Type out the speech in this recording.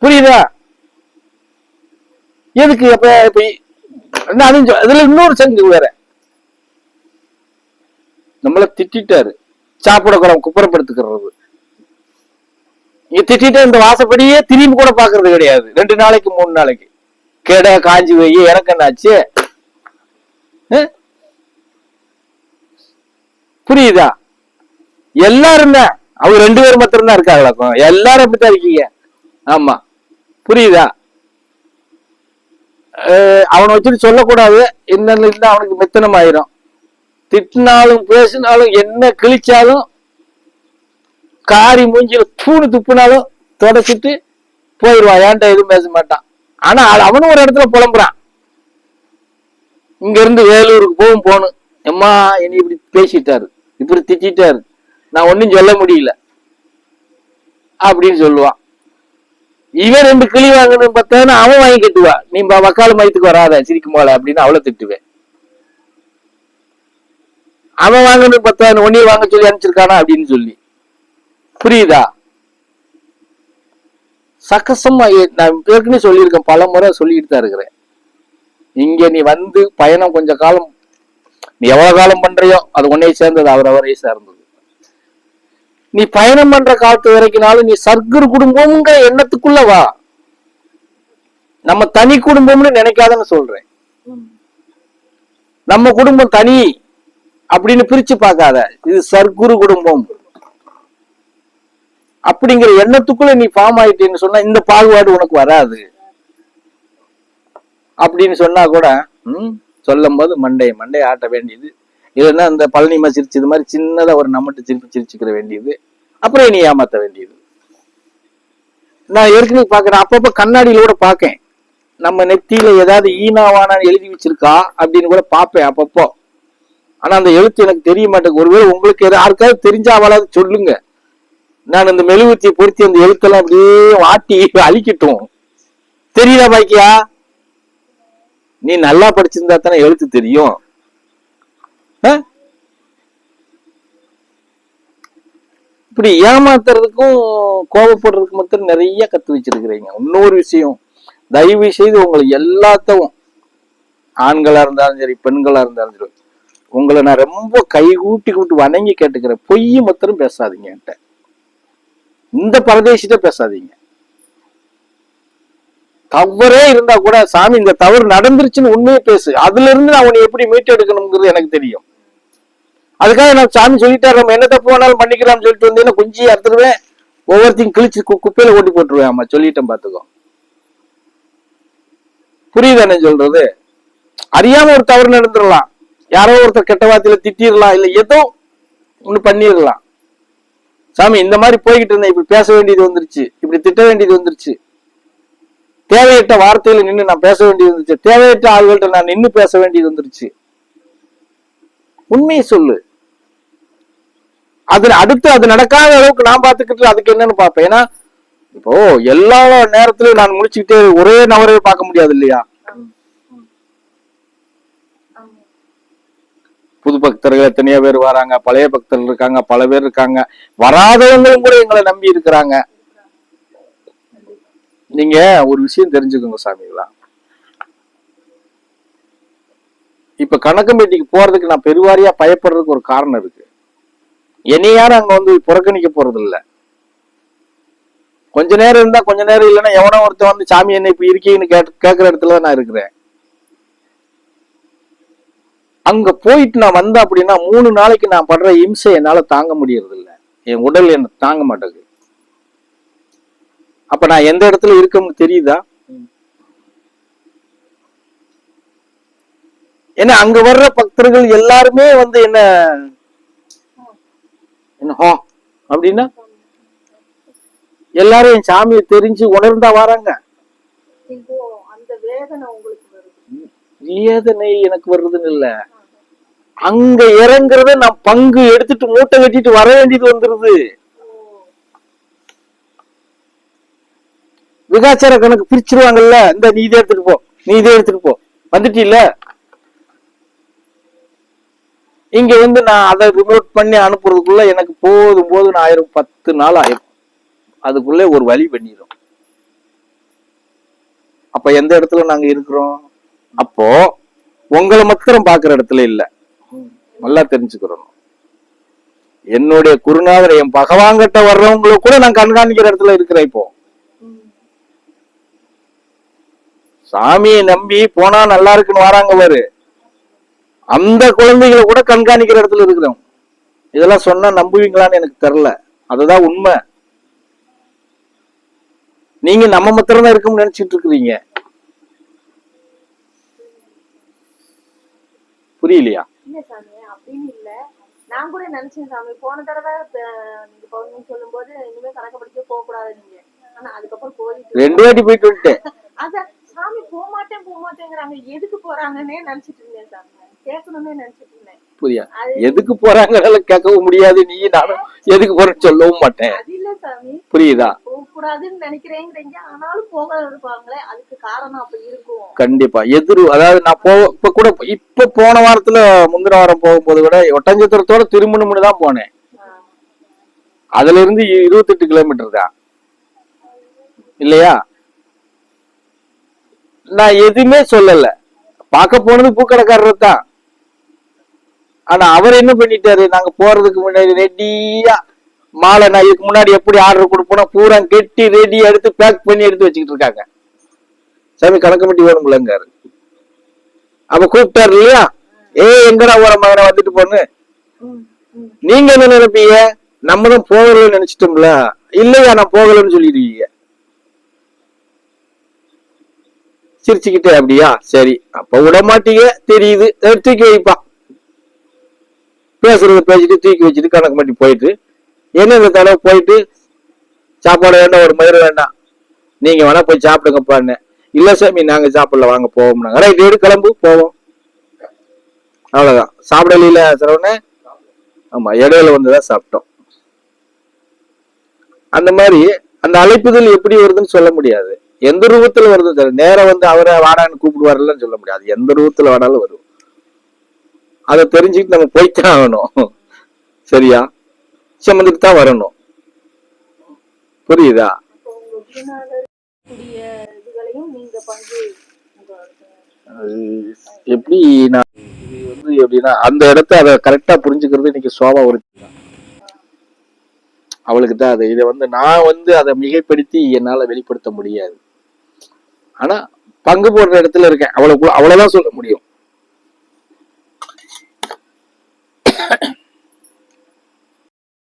புரியுதா? எதுக்கு அப்ப இப்ப இதுல இன்னொரு சங்கு வேற, நம்மள திட்டாரு, சாப்பிட கூட குப்புறப்படுத்துக்கிறது. இங்க திட்டா இந்த வாசப்படியே திரும்பி கூட பாக்குறது கிடையாது. 2 நாளைக்கு 3 நாளைக்கு கெட காஞ்சி போய் எனக்கு என்னாச்சு? புரியுதா? எல்லாரும் தான், அவங்க 2 பேரும் மாத்திரம் தான் இருக்காங்களா? எல்லாரும் அப்படித்தான் இருக்கீங்க. ஆமா, புரியுதா? அவனை வச்சுட்டு சொல்லக்கூடாது, என்னன்னு இருந்தா அவனுக்கு மெத்தனம் ஆயிரும். திட்டினாலும் பேசினாலும் என்ன கிழிச்சாலும் காரி மூஞ்சில தூணு துப்புனாலும் தொடச்சிட்டு போயிடுவான். ஏன்ட்ட எதுவும் பேச மாட்டான். ஆனா அவனும் ஒரு இடத்துல புலம்புறான். இங்க இருந்து வேலூருக்கு போகணும், எம்மா என்னை இப்படி பேசிட்டாரு, இப்படி திட்டாரு, நான் ஒன்னும் சொல்ல முடியல அப்படின்னு சொல்லுவான். இவன் 2 கிளி வாங்கணும்னு பார்த்தானா அவன் வாங்கி கட்டுவா. நீ வக்கால மயத்துக்கு வராத சிரிக்கும் போல அப்படின்னு அவளை திட்டுவேன். அவன் வாங்கணும்னு பார்த்தான ஒன்னே வாங்க சொல்லி அனுப்பிச்சிருக்கானா அப்படின்னு சொல்லி. புரியுதா? சகசமா நான் ஏற்கனவே சொல்லியிருக்கேன், பல முறை சொல்லிட்டு தான் இருக்கிறேன். இங்க நீ வந்து பயணம் கொஞ்ச காலம், நீ எவ்வளவு காலம் பண்றியோ அது உன்னை சேர்ந்தது, அவரவரை சேர்ந்தது. நீ பயணம் பண்ற காலத்து வரைக்கும்னாலும் நீ சர்க்குரு குடும்பம்ங்கிற எண்ணத்துக்குள்ள வா. நம்ம தனி குடும்பம்னு நினைக்காதன்னு சொல்றேன். நம்ம குடும்பம் தனி அப்படின்னு பிரிச்சு பார்க்காத, இது சர்க்குரு குடும்பம் அப்படிங்கிற எண்ணத்துக்குள்ள நீ ஃபார்ம் ஆயிட்டேன்னு சொன்னா இந்த பாகுபாடு உனக்கு வராது அப்படின்னு சொன்னா கூட சொல்லும் போது மண்டைய ஆட்ட வேண்டியது. இல்லைன்னா இந்த பழனிமா சிரிச்சது மாதிரி சின்னதா ஒரு நம்மட்டு சிரிச்சுக்கிற வேண்டியது, அப்புறம் நீ ஏமாத்த வேண்டியது. நான் ஏற்கனவே பாக்குறேன், அப்பப்ப கண்ணாடியில கூட பாக்கேன், நம்ம நெத்தியில ஏதாவது ஈனாவானான்னு எழுதி வச்சிருக்கா அப்படின்னு கூட பாப்பேன் அப்பப்போ. ஆனா அந்த எழுத்து எனக்கு தெரிய மாட்டேங்குது. ஒருவேளை உங்களுக்கு யாருக்காவது தெரிஞ்சாவளாவது சொல்லுங்க. நான் இந்த மெழுகுவர்த்தியை பொருத்தி அந்த எழுத்தெல்லாம் அப்படியே வாட்டி அழிக்கட்டும். தெரியல பாக்கியா? நீ நல்லா படிச்சிருந்தா தானே எழுத்து தெரியும். இப்படி ஏமாத்துறதுக்கும் கோபப்படுறதுக்கு மட்டும் நிறைய கத்து வச்சிருக்கிறீங்க. இன்னொரு விஷயம், தயவு செய்து உங்களை எல்லாத்தையும், ஆண்களா இருந்தாலும் சரி பெண்களா இருந்தாலும் சரி, உங்களை நான் ரொம்ப கைகூட்டி கூட்டி வணங்கி கேட்டுக்கிறேன், பொய் மாத்திரம் பேசாதீங்க. என்கிட்ட இந்த பரதேசிட்ட பேசாதீங்க. தவறே இருந்தா கூட சாமி இந்த தவறு நடந்துருச்சுன்னு உண்மையை பேசு, அதுல இருந்து நான் உன்னை எப்படி மீட்டு எடுக்கணுங்கிறது எனக்கு தெரியும். அதுக்காக நான் சாமி சொல்லிட்டாரு நம்ம என்ன தப்பு வேணாலும் பண்ணிக்கலாம்னு சொல்லிட்டு வந்தீங்கன்னா கொஞ்சம் அறுத்துருவேன், ஒவ்வொருத்தையும் கிழிச்சு குப்பையில ஓட்டி போட்டுருவேன். ஆமா சொல்லிட்டேன் பாத்துக்கோ. புரியுதானே சொல்றது? அறியாம ஒரு தவறு நடந்துடலாம், யாரோ ஒருத்தர் கெட்ட வார்த்தையில திட்டிடலாம், இல்ல ஏதோ ஒண்ணு பண்ணிடலாம். சாமி இந்த மாதிரி போய்கிட்டு இருந்தேன், இப்படி பேச வேண்டியது வந்துருச்சு, இப்படி திட்ட வேண்டியது வந்துருச்சு, தேவையற்ற வார்த்தையில நின்று நான் பேச வேண்டியது வந்துருச்சு, தேவையற்ற ஆள்கள்ட்ட நான் நின்று பேச வேண்டியது வந்துருச்சு. உண்மையை சொல்லு. அது அடுத்து அது நடக்காத அளவுக்கு நான் பாத்துக்கிட்டு அதுக்கு என்னன்னு பாப்பேன். ஏன்னா இப்போ எல்லா நேரத்திலும் நான் முடிச்சுக்கிட்டே ஒரே நபரை பார்க்க முடியாது இல்லையா? புது பக்தர்கள் எத்தனையோ பேர் வராங்க, பழைய பக்தர்கள் இருக்காங்க, பல பேர் இருக்காங்க, வராதவங்களும் கூட எங்களை நம்பி இருக்கிறாங்க. நீங்க ஒரு விஷயம் தெரிஞ்சுக்கோங்க சாமிங்களா, இப்ப கணக்கம்பேட்டிக்கு போறதுக்கு நான் பெருவாரியா பயப்படுறதுக்கு ஒரு காரணம் இருக்கு. என்னை யாரும் அங்க வந்து புறக்கணிக்க போறது இல்ல. கொஞ்ச நேரம் இருந்தா கொஞ்ச நேரம் இல்லைன்னா எவனோ ஒருத்தன் வந்து சாமி என்ன இப்ப இருக்கீங்கன்னு கேட்கிற இடத்துல நான் இருக்கிறேன். அங்க போயிட்டு நான் வந்தேன் அப்படின்னா 3 நாளைக்கு நான் படுற இம்சை என்னால தாங்க முடியறது இல்லை, என் உடல் என்ன தாங்க மாட்டேங்குது. அப்ப நான் எந்த இடத்துல இருக்கேன்னு தெரியுதா? ஏன்னா அங்க வர்ற பக்தர்கள் எல்லாருமே வந்து என்ன அப்படின்னா எல்லாரும் என் சாமியை தெரிஞ்சு உணர்ந்தா வராங்க. வேதனை எனக்கு வருதுன்னு இல்ல, அங்க இறங்குறத நான் பங்கு எடுத்துட்டு மூட்டை கட்டிட்டு வர வேண்டியது வந்துருது. விகாச்சார கணக்கு பிரிச்சிருவாங்கல்ல, இந்த நீ இதை எடுத்துட்டு போ, நீ இதை எடுத்துட்டு போ, வந்துட்டு இல்ல இங்க வந்து நான் அதை ரிமோட் பண்ணி அனுப்புறதுக்குள்ள எனக்கு போதும் 1000 10 நாள் ஆயிரும். அதுக்குள்ள ஒரு வழி பண்ணிடும். அப்ப எந்த இடத்துல நாங்க இருக்கிறோம்? அப்போ உங்களை மாத்திரம் பாக்குற இடத்துல இல்ல, நல்லா தெரிஞ்சுக்கிறோம். என்னுடைய குருநாதர் என் பகவான்கிட்ட வர்றவங்களை கூட நான் கண்காணிக்கிற இடத்துல இருக்கிறேன். இப்போ சாமியை நம்பி போனா நல்லா இருக்குன்னு வராங்க பாரு, அந்த குழந்தைகளை கூட கண்காணிக்கிற இடத்துல இருக்கிறோம். இதெல்லாம் சொன்னா நம்புவீங்களான்னு எனக்கு தெரியல. அதுதான் உண்மை. நீங்க நம்ம மாத்திரம் தான் இருக்கும்னு நினைச்சிட்டு இருக்கிறீங்க. புரியலையா? இல்ல சாமி, அப்படின்னு இல்ல. நான் கூட நினைச்சேன் சாமி, போன தடவை நீங்க பௌர்ணமி சொல்லும் போது இனிமே கணக்க படிக்க போக கூடாது நீங்க. ஆனா அதுக்கப்புறம் கோயிலுக்கு 2 வாட்டி போயிட்டு வந்துட்டேன். அதான் சாமி போக மாட்டேங்கிறாங்க, எதுக்கு போறாங்கன்னே நினைச்சிட்டு இருந்தேன் சாமி, கேட்கணும்னே நினைச்சிட்டு இருந்தேன். புரியா? எதுக்கு போறாங்க கேட்கவும் முடியாது, நீ நானும் எதுக்கு போறேன்னு சொல்லவும் மாட்டேன். அது இல்ல சாமி, புரியுதா? போக கூடாதுன்னு நினைக்கிறேங்கிறீங்க, ஆனாலும் போக இருப்பாங்களே, அதுக்கு காரணம் அப்ப இருக்கும். கண்டிப்பா அதாவது நான் இப்ப கூட இப்ப போன வாரத்துல முந்தின வாரம் போகும்போது கூட ஒட்டஞ்சத்திரத்தோட திருமணம்னு தான் போனேன். அதுல இருந்து 28 கிலோமீட்டர் தான் இல்லையா? நான் எதுவுமே சொல்லல, பார்க்க போனது பூக்கடைக்காரர் தான். ஆனா அவர் என்ன பண்ணிட்டாரு, நாங்க போறதுக்கு முன்னாடி ரெடியா மாலை, நான் இதுக்கு முன்னாடி எப்படி ஆர்டர் கொடுப்போம் பூரா கெட்டி ரெடி எடுத்து பேக் பண்ணி எடுத்து வச்சுக்கிட்டு இருக்காங்க. சாமி கணக்கு மட்டி வேணும்லங்காரு. அப்ப கூப்பிட்டாரு இல்லையா, எங்கடா ஓர மகனை வந்துட்டு போன்னு. நீங்க என்ன நினைப்பீங்க, நம்ம தான் போகலன்னு நினைச்சிட்டோம்ல. இல்லையா, நான் போகலன்னு சொல்லிடுவீங்க சிரிச்சுக்கிட்டே. அப்படியா, சரி, அப்ப விட மாட்டீங்க தெரியுது, தூக்கி வைப்பா. பேசுறத பேசிட்டு தூக்கி வச்சுட்டு கணக்கு மாட்டி போயிட்டு, என்ன இந்த தடவை போயிட்டு சாப்பாடு வேண்டாம், ஒரு மயிறு வேண்டாம், நீங்க வேணா போய் சாப்பிடுங்கப்பான்னு. இல்ல சாமி நாங்க சாப்பிடல, வாங்க போவோம்னாங்க. ரைட், எடு கிளம்பு போவோம். அவ்வளவுதான். சாப்பிடல சரவண? ஆமா, இடையில வந்துதான் சாப்பிட்டோம். அந்த மாதிரி அந்த அழைப்புதல் எப்படி வருதுன்னு சொல்ல முடியாது. எந்த ரூபத்துல வருது, நேரம் வந்து அவரை வாடான்னு கூப்பிடுவாருன்னு சொல்ல முடியாது. எந்த ரூபத்துல வாடாலும் வரும். அதை தெரிஞ்சுக்கிட்டு நம்ம போய்த்தான் ஆகணும். சரியா? சம்மந்துக்கு தான் வரணும். புரியுதா? எப்படி நான் இது வந்து எப்படின்னா அந்த இடத்த அதை கரெக்டா புரிஞ்சுக்கிறது இன்னைக்கு சோபா ஒரு அவளுக்கு தான். அது இதை வந்து நான் வந்து அதை மிகைப்படுத்தி என்னால வெளிப்படுத்த முடியாது. ஆனா பங்கு போடுற இடத்துல இருக்கேன், அவ்வளவுதான் சொல்ல முடியும்.